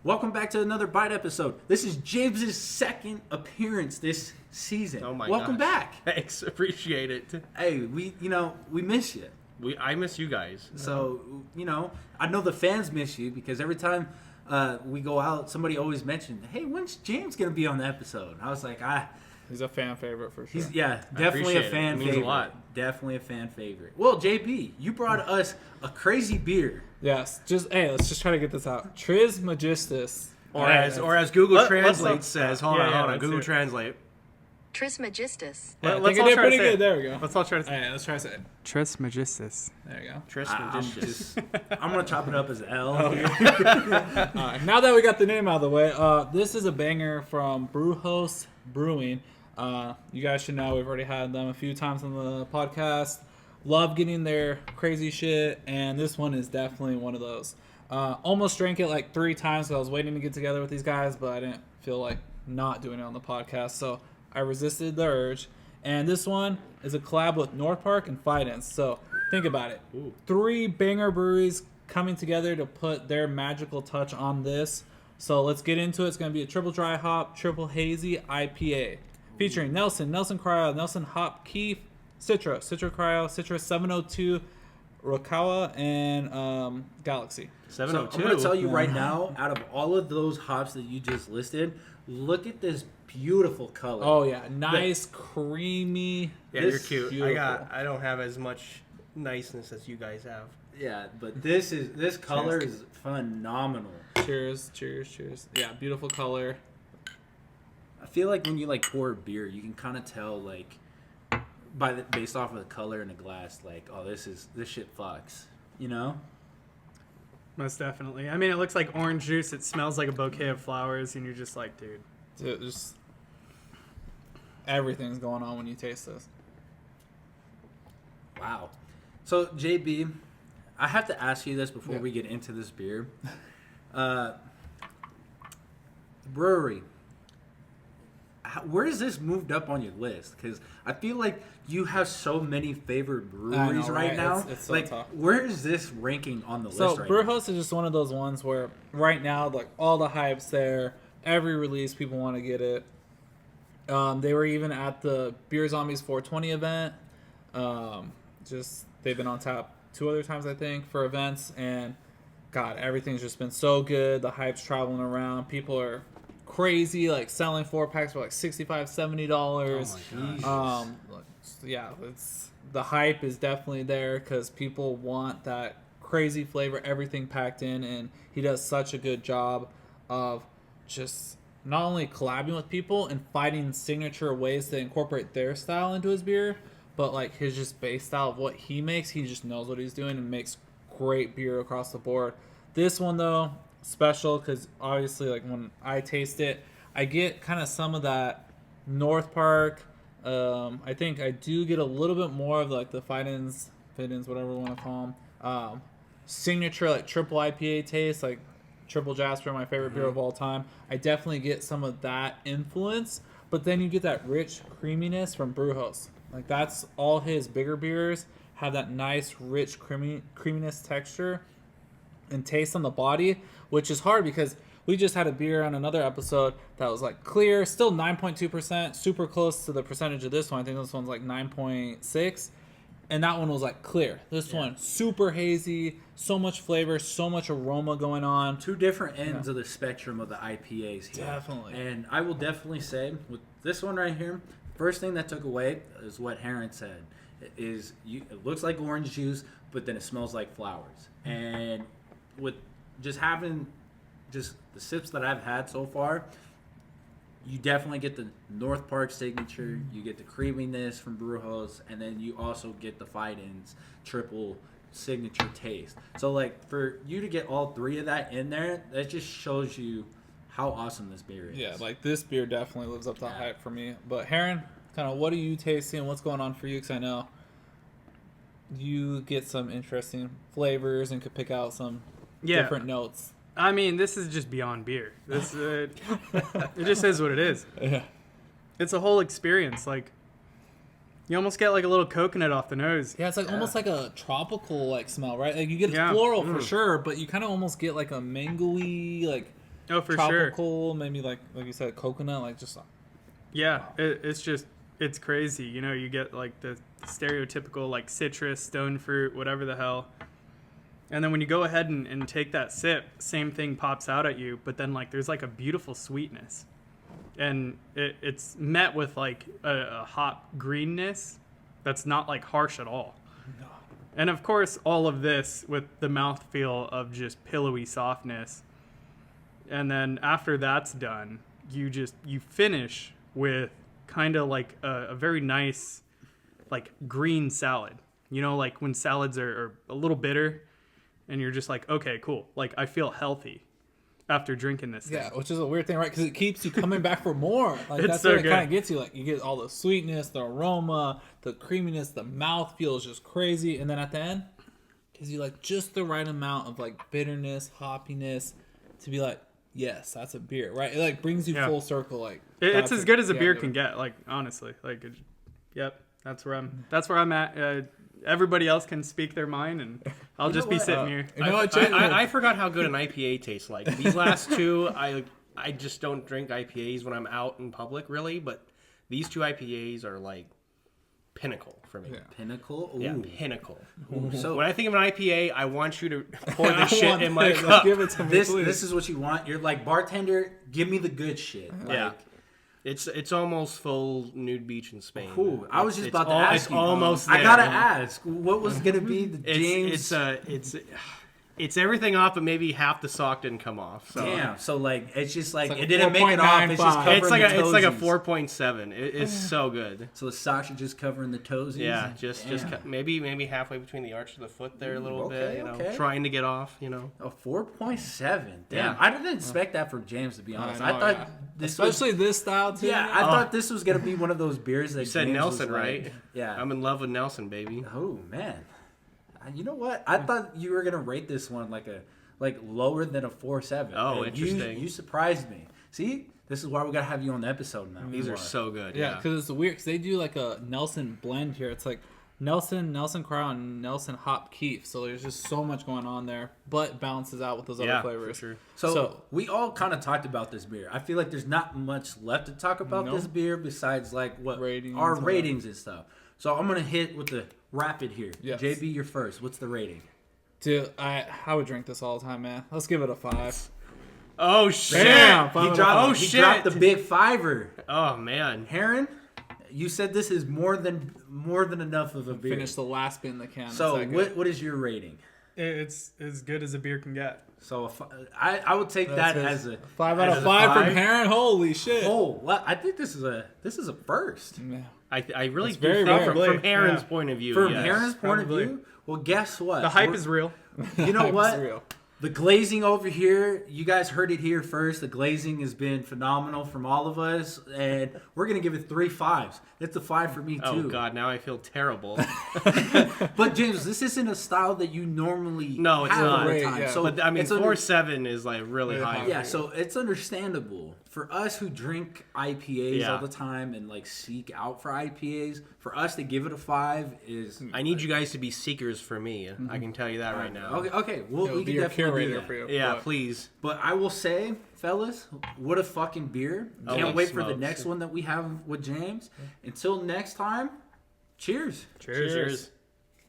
Welcome back to another Bite episode. This is James' second appearance this season. Oh my Welcome gosh. back. Thanks, appreciate it. Hey, we miss you. I miss you guys. So, I know the fans miss you because every time we go out, somebody always mentioned, hey, when's James going to be on the episode? I was like, He's a fan favorite for sure. Definitely a fan it. It means favorite. a lot. Definitely a fan favorite. Well, JB, you brought us a crazy beer. Yes, let's just try to get this out. Trismegistus. Or as Google Translate says, hold on, let's Google hear it. Translate. Trismegistus. Yeah, I Let's think all I did try to pretty say good. it. There we go. Let's all try to say All right, let's try to say it. Trismegistus. There you go. Trismegistus. I'm going to chop it up as L. All right, now that we got the name out of the way, this is a banger from Brujos Brewing. You guys should know we've already had them a few times on the podcast. Love getting their crazy shit, and this one is definitely one of those. Almost drank it like 3 times because I was waiting to get together with these guys, but I didn't feel like not doing it on the podcast, so I resisted the urge. And this one is a collab with North Park and Fidens. So think about it. Ooh. 3 banger breweries coming together to put their magical touch on this. So let's get into it. It's going to be a triple dry hop, triple hazy IPA. Featuring Nelson Cryo, Nelson Hop Keef, Citra Cryo, Citra 702, Rokawa, and Galaxy. 702. So I'm going to tell you right now, out of all of those hops that you just listed, look at this beautiful color. Oh yeah, nice, creamy. Yeah, This you're cute. beautiful. I don't have as much niceness as you guys have. Yeah, but this color is phenomenal. Cheers. Yeah, beautiful color. I feel like when you pour a beer, you can kind of tell based off of the color in the glass, oh, this shit fucks, Most definitely. I mean, it looks like orange juice. It smells like a bouquet of flowers, and you're just like, dude. Just everything's going on when you taste this. Wow. So JB, I have to ask you this before Yeah. we get into this beer. Brewery. Where is this moved up on your list? Because I feel like you have so many favorite breweries know, right right? now. It's so tough. Where is this ranking on the So list right now? Brujos is just one of those ones where right now, all the hype's there. Every release, people want to get it. They were even at the Beer Zombies 420 event. They've been on tap 2 other times, I think, for events. And God, everything's just been so good. The hype's traveling around. People are crazy, selling 4-packs for $65, $70. Oh my gosh. It's the hype is definitely there because people want that crazy flavor, everything packed in, and he does such a good job of just not only collabing with people and finding signature ways to incorporate their style into his beer, but his just base style of what he makes. He just knows what he's doing and makes great beer across the board. This one though, special because obviously when I taste it, I get kind of some of that North Park. I think I do get a little bit more of the Fidens, whatever we want to call them. Signature triple IPA taste, Triple Jasper, my favorite beer of all time. I definitely get some of that influence, but then you get that rich creaminess from Brujos. That's all his bigger beers have that nice rich creaminess texture and taste on the body, which is hard because we just had a beer on another episode that was clear, still 9.2%, super close to the percentage of this one. I think this one's 9.6, and that one was clear. This one super hazy, so much flavor, so much aroma going on. 2 different ends of the spectrum of the IPAs here. Definitely. And I will definitely say with this one right here, first thing that took away is what Heron said. It looks like orange juice, but then it smells like flowers. And with just having the sips that I've had so far, you definitely get the North Park signature, you get the creaminess from Brujos, and then you also get the Fidens triple signature taste. So for you to get all 3 of that in there, that just shows you how awesome this beer is. Yeah, this beer definitely lives up to the hype for me. But Heron, kind of what are you tasting? What's going on for you? Because I know you get some interesting flavors and could pick out some different notes. I mean, this is just beyond beer. This it just is what it is. Yeah. It's a whole experience. You almost get a little coconut off the nose. Yeah, it's almost like a tropical smell, right? You get Yeah. floral for sure, but you kind of almost get a mangoey Oh, for sure. tropical, maybe like you said, coconut, like just Yeah, it's crazy. You know, you get like the stereotypical like citrus, stone fruit, whatever the hell. And then when you go ahead and take that sip, same thing pops out at you, but then like there's like a beautiful sweetness. And it's met with like a hop greenness that's not like harsh at all. No. And of course, all of this with the mouthfeel of just pillowy softness. And then after that's done, you finish with kind of like a very nice like green salad. You know, like when salads are a little bitter and you're just like, okay, cool. Like I feel healthy after drinking this thing. yeah, which is a weird thing, right? Because it keeps you coming back for more. Like It's that's so what it good. kind of gets you. Like you get all the sweetness, the aroma, the creaminess, the mouth feels just crazy, and then at the end, gives you like just the right amount of like bitterness, hoppiness, to be like, yes, that's a beer, right? It like brings you Yeah. full circle. Like It's as good as a beer yeah, can get. Like honestly, like, yep, that's where I'm at. Everybody else can speak their mind, and I'll You just know be what? sitting here. You know what, Jay? I forgot how good an IPA tastes like. These last two, I just don't drink IPAs when I'm out in public, really. But these two IPAs are like pinnacle for me. Yeah. Pinnacle. Ooh. Yeah, pinnacle. So When I think of an IPA, I want you to pour I this shit want in my this. cup. Give it to me, this please. is what you want. You're like, bartender, give me the good shit. Yeah. Like, It's almost full nude beach in Spain. cool. I was just It's about to al- ask it's you. almost I there. gotta ask, what was gonna be the James? It's everything off, but maybe half the sock didn't come off. So. Damn. So like, it's just like, It's like it didn't make it off. It's just 4.95. covering It's like a the toesies. 4.7. It's so good. So the socks are just covering the toesies. Yeah, just Damn. maybe halfway between the arch of the foot there a little okay, bit. You know, okay. trying to get off. You know. A 4.7. Damn. Yeah. I didn't expect that for James, to be honest. I know, thought yeah. this Especially this style too. was, yeah, I thought this was gonna be one of those beers that You said James Nelson, was like- right? Yeah. I'm in love with Nelson, baby. Oh man. You know what? I thought you were gonna rate this one like lower than a 4.7. Oh, And interesting. You surprised me. See, this is why we gotta have you on the episode now. These You are so good. Yeah, Yeah. because it's weird. Because they do like a Nelson blend here. It's like Nelson Crown, Nelson Hop Keef. So there's just so much going on there, but it balances out with those Yeah, other flavors. for sure. So we all kind of talked about this beer. I feel like there's not much left to talk about Nope. this beer besides like what Ratings, our whatever. ratings and stuff. So I'm gonna hit with the rapid here. Yes. JB, you're first. What's the rating? Dude, I would drink this all the time, man. Let's give it a 5. Oh shit! Damn, He five dropped, oh, he shit. dropped the big fiver. Oh man. Heron, you said this is more than enough of a beer. Finish the last bit in the can. So It's that good. what is your rating? It's as good as a beer can get. So I would take that That's as a 5 out as of a 5 from five. Heron. Holy shit! Oh, well, I think this is a first. Yeah. I really It's do very think rare. from Aaron's Yeah. point of view. From yes. Heron's point probably. of view, well, guess what? The hype We're- is real. You know Hype's what? real. The glazing over here, you guys heard it here first. The glazing has been phenomenal from all of us, and we're gonna give it 3 5s. It's a 5 for me too. Oh god, now I feel terrible. But James, this isn't a style that you normally No, it's have not. all the Right, time. yeah. So But I mean, it's under- 4.7 is like really Really high. high. yeah, so it's understandable for us who drink IPAs Yeah. all the time and like seek out for IPAs. For us to give it a 5 is I need you guys to be seekers for me. I can tell you that right now. okay. Well, It'll we be can your definitely do curator that. for you. Yeah, but- please. But I will say, fellas, what a fucking beer. Can't Holy wait for the smokes. next one that we have with James. Until next time, cheers. Cheers. Cheers.